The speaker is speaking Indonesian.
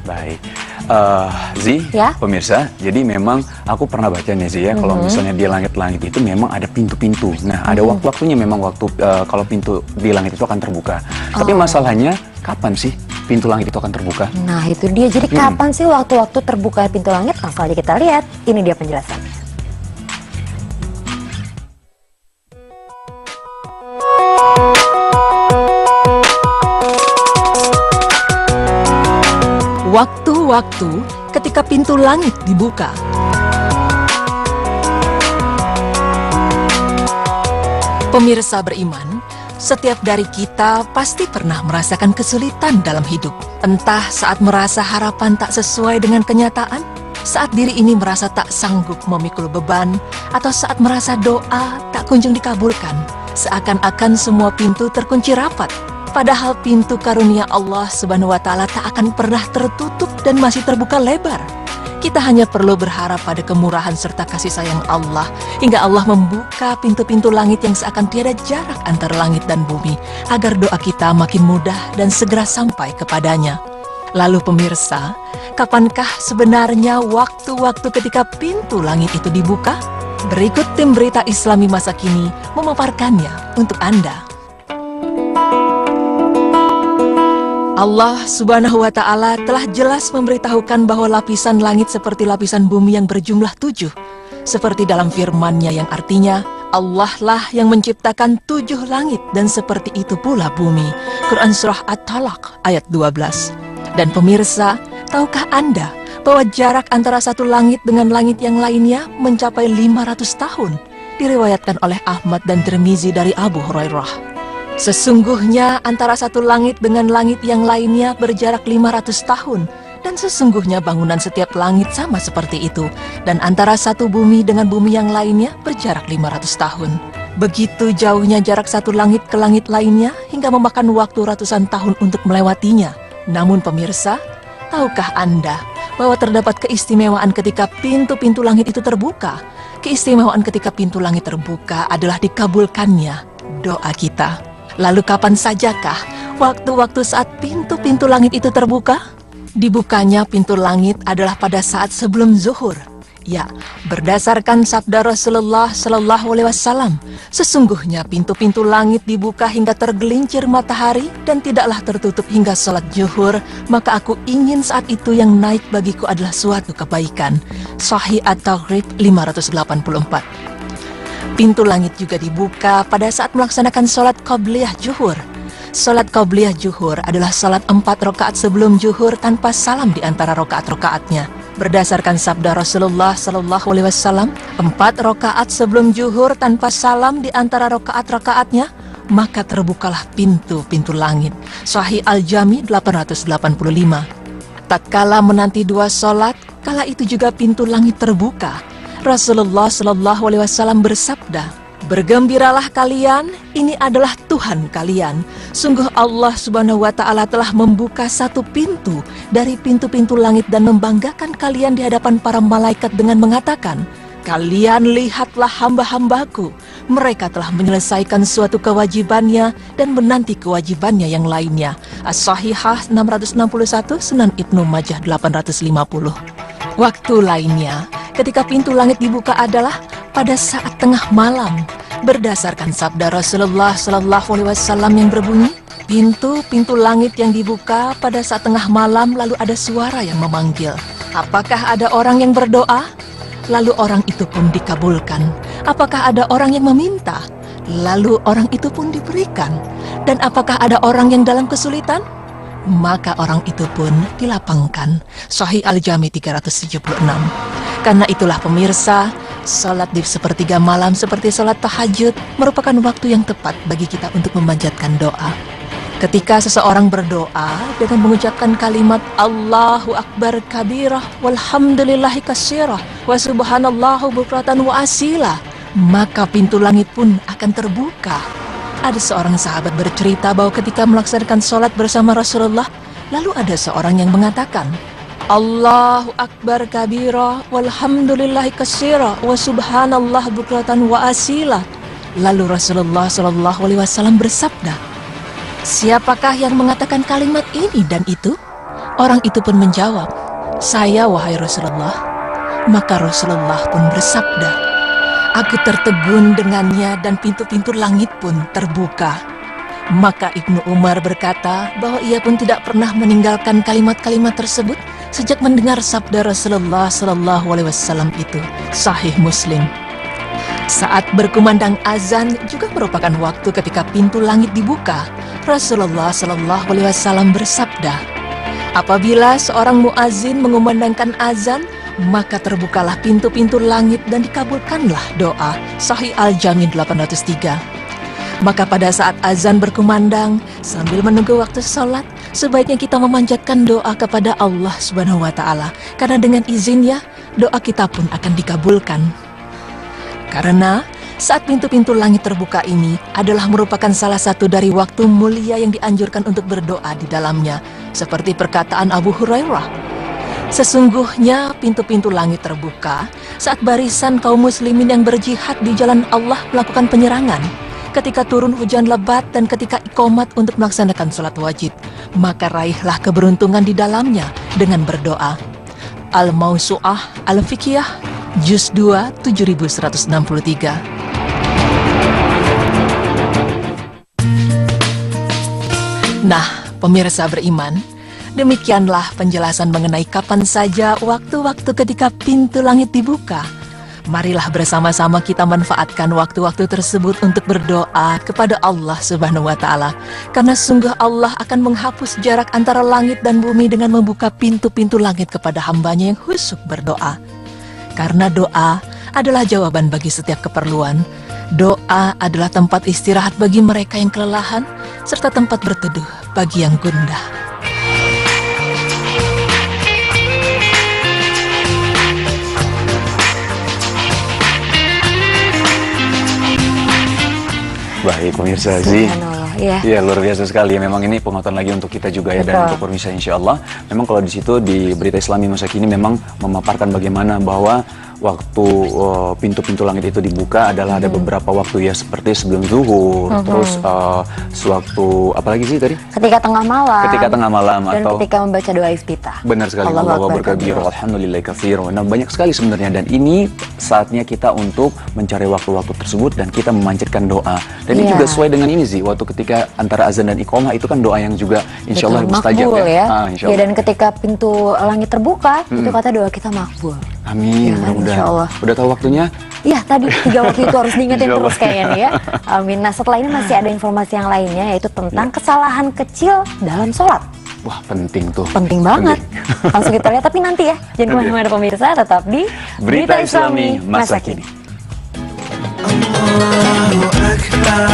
Baik, Zi, Ya? pemirsa, jadi memang aku pernah baca nih Zi ya, kalau misalnya di langit-langit itu memang ada pintu-pintu. Nah, ada waktu-waktunya memang waktu kalau pintu di langit itu akan terbuka. Tapi masalahnya, kapan sih pintu langit itu akan terbuka? Nah, itu dia. Jadi kapan sih waktu-waktu terbuka pintu langit? Langsung aja kita lihat. Ini dia penjelasannya. Waktu-waktu ketika pintu langit dibuka. Pemirsa beriman, setiap dari kita pasti pernah merasakan kesulitan dalam hidup. Entah saat merasa harapan tak sesuai dengan kenyataan, saat diri ini merasa tak sanggup memikul beban, atau saat merasa doa tak kunjung dikabulkan, seakan-akan semua pintu terkunci rapat. Padahal pintu karunia Allah Subhanahu wa Ta'ala tak akan pernah tertutup dan masih terbuka lebar. Kita hanya perlu berharap pada kemurahan serta kasih sayang Allah, hingga Allah membuka pintu-pintu langit yang seakan tiada jarak antara langit dan bumi, agar doa kita makin mudah dan segera sampai kepadanya. Lalu pemirsa, kapankah sebenarnya waktu-waktu ketika pintu langit itu dibuka? Berikut tim Berita Islami Masa Kini memaparkannya untuk Anda. Allah Subhanahu wa Ta'ala telah jelas memberitahukan bahwa lapisan langit seperti lapisan bumi yang berjumlah 7. Seperti dalam firman-Nya yang artinya, Allah lah yang menciptakan 7 langit dan seperti itu pula bumi. Quran Surah At-Talaq ayat 12. Dan pemirsa, tahukah Anda bahwa jarak antara satu langit dengan langit yang lainnya mencapai 500 tahun? Diriwayatkan oleh Ahmad dan Tirmizi dari Abu Hurairah. Sesungguhnya antara satu langit dengan langit yang lainnya berjarak 500 tahun. Dan sesungguhnya bangunan setiap langit sama seperti itu. Dan antara satu bumi dengan bumi yang lainnya berjarak 500 tahun. Begitu jauhnya jarak satu langit ke langit lainnya hingga memakan waktu ratusan tahun untuk melewatinya. Namun pemirsa, tahukah Anda bahwa terdapat keistimewaan ketika pintu-pintu langit itu terbuka? Keistimewaan ketika pintu langit terbuka adalah dikabulkannya doa kita. Lalu kapan sajakah waktu-waktu saat pintu-pintu langit itu terbuka? Dibukanya pintu langit adalah pada saat sebelum zuhur. Ya, berdasarkan sabda Rasulullah Sallallahu Alaihi Wasallam, sesungguhnya pintu-pintu langit dibuka hingga tergelincir matahari dan tidaklah tertutup hingga sholat zuhur. Maka aku ingin saat itu yang naik bagiku adalah suatu kebaikan. Sahih At-Taghrib 584. Pintu langit juga dibuka pada saat melaksanakan sholat Qobliyah Zuhur. Sholat Qobliyah Zuhur adalah sholat 4 rakaat sebelum zuhur tanpa salam di antara rakaat-rakaatnya. Berdasarkan sabda Rasulullah Sallallahu Alaihi Wasallam, 4 rakaat sebelum zuhur tanpa salam di antara rakaat-rakaatnya, maka terbukalah pintu-pintu langit. Sahih Al-Jami 885. Tatkala menanti 2 sholat, kala itu juga pintu langit terbuka. Rasulullah Sallallahu Alaihi Wasallam bersabda, "Bergembiralah kalian, ini adalah Tuhan kalian. Sungguh Allah Subhanahu wa Ta'ala telah membuka satu pintu dari pintu-pintu langit dan membanggakan kalian di hadapan para malaikat dengan mengatakan, kalian lihatlah hamba-hambaku. Mereka telah menyelesaikan suatu kewajibannya dan menanti kewajibannya yang lainnya." As-Sahihah 661, Sunan Ibnu Majah 850. Waktu lainnya ketika pintu langit dibuka adalah pada saat tengah malam. Berdasarkan sabda Rasulullah Sallallahu Alaihi Wasallam yang berbunyi, pintu-pintu langit yang dibuka pada saat tengah malam lalu ada suara yang memanggil. Apakah ada orang yang berdoa? Lalu orang itu pun dikabulkan. Apakah ada orang yang meminta? Lalu orang itu pun diberikan. Dan apakah ada orang yang dalam kesulitan? Maka orang itu pun dilapangkan. Sahih Al-Jami 376. Karena itulah pemirsa, salat di sepertiga malam seperti salat tahajud merupakan waktu yang tepat bagi kita untuk memanjatkan doa. Ketika seseorang berdoa dengan mengucapkan kalimat Allahu Akbar kabirah walhamdulillahi katsirah wa subhanallahu bukratan wa asila, maka pintu langit pun akan terbuka. Ada seorang sahabat bercerita bahwa ketika melaksanakan sholat bersama Rasulullah, lalu ada seorang yang mengatakan, Allahu Akbar kabira walhamdulillahi katsira wa subhanallah bukratan wa asila. Lalu Rasulullah Shallallahu Alaihi Wasallam bersabda, "Siapakah yang mengatakan kalimat ini dan itu?" Orang itu pun menjawab, "Saya, wahai Rasulullah." Maka Rasulullah pun bersabda, "Aku tertegun dengannya dan pintu-pintu langit pun terbuka." Maka Ibnu Umar berkata bahwa ia pun tidak pernah meninggalkan kalimat-kalimat tersebut sejak mendengar sabda Rasulullah Shallallahu Alaihi Wasallam itu. Sahih Muslim. Saat berkumandang azan juga merupakan waktu ketika pintu langit dibuka. Rasulullah Shallallahu Alaihi Wasallam bersabda, "Apabila seorang muazin mengumandangkan azan, maka terbukalah pintu-pintu langit dan dikabulkanlah doa." Sahih Al-Jami 803. Maka pada saat azan berkumandang, sambil menunggu waktu sholat, sebaiknya kita memanjatkan doa kepada Allah Subhanahu wa Ta'ala, karena dengan izinnya doa kita pun akan dikabulkan. Karena saat pintu-pintu langit terbuka ini adalah merupakan salah satu dari waktu mulia yang dianjurkan untuk berdoa di dalamnya, seperti perkataan Abu Hurairah, "Sesungguhnya pintu-pintu langit terbuka saat barisan kaum muslimin yang berjihad di jalan Allah melakukan penyerangan, ketika turun hujan lebat dan ketika iqomat untuk melaksanakan sholat wajib, maka raihlah keberuntungan di dalamnya dengan berdoa." Al-Mawsu'ah Al-Fiqhiyah Juz 2 7163. Nah, pemirsa beriman, demikianlah penjelasan mengenai kapan saja waktu-waktu ketika pintu langit dibuka. Marilah bersama-sama kita manfaatkan waktu-waktu tersebut untuk berdoa kepada Allah Subhanahu wa Ta'ala, karena sungguh Allah akan menghapus jarak antara langit dan bumi dengan membuka pintu-pintu langit kepada hambanya yang khusyuk berdoa. Karena doa adalah jawaban bagi setiap keperluan. Doa adalah tempat istirahat bagi mereka yang kelelahan, serta tempat berteduh bagi yang gundah. Baik pemirsa Zi, Iya. ya luar biasa sekali. Memang ini penguatan lagi untuk kita juga ya, dan untuk pemirsa insya Allah. Memang kalau di situ di berita Islami masa kini memang memaparkan bagaimana bahwa waktu pintu-pintu langit itu dibuka adalah ada beberapa waktu ya, seperti sebelum zuhur, terus sewaktu apalagi sih tadi? Ketika tengah malam. Ketika tengah malam dan atau ketika membaca doa iftitah. benar sekali. Allahu Allahu Akbar Akbar kabir, alhamdulillah katsir. Nah, banyak sekali sebenarnya, dan ini saatnya kita untuk mencari waktu-waktu tersebut dan kita memanjatkan doa. Dan ini Iya. juga sesuai dengan ini sih, waktu ketika antara azan dan iqamah itu kan doa yang juga insya Allah Betul, mustajab makbul ya. Insya Ya, Allah. dan ketika pintu langit terbuka, itu kata doa kita makbul. Amin, Ya kan, mudah-mudahan. insya Allah. Udah tahu waktunya? Iya, tadi 3 waktu itu harus diingetin Insya Allah. terus kayaknya nih ya. Amin. Nah, setelah ini masih ada informasi yang lainnya, yaitu tentang kesalahan kecil dalam sholat. Wah, penting tuh. Penting banget. Langsung kita lihat, tapi nanti ya. Jangan kemana-mana pemirsa, tetap di Berita Islami Masa Kini. Allahu Akbar.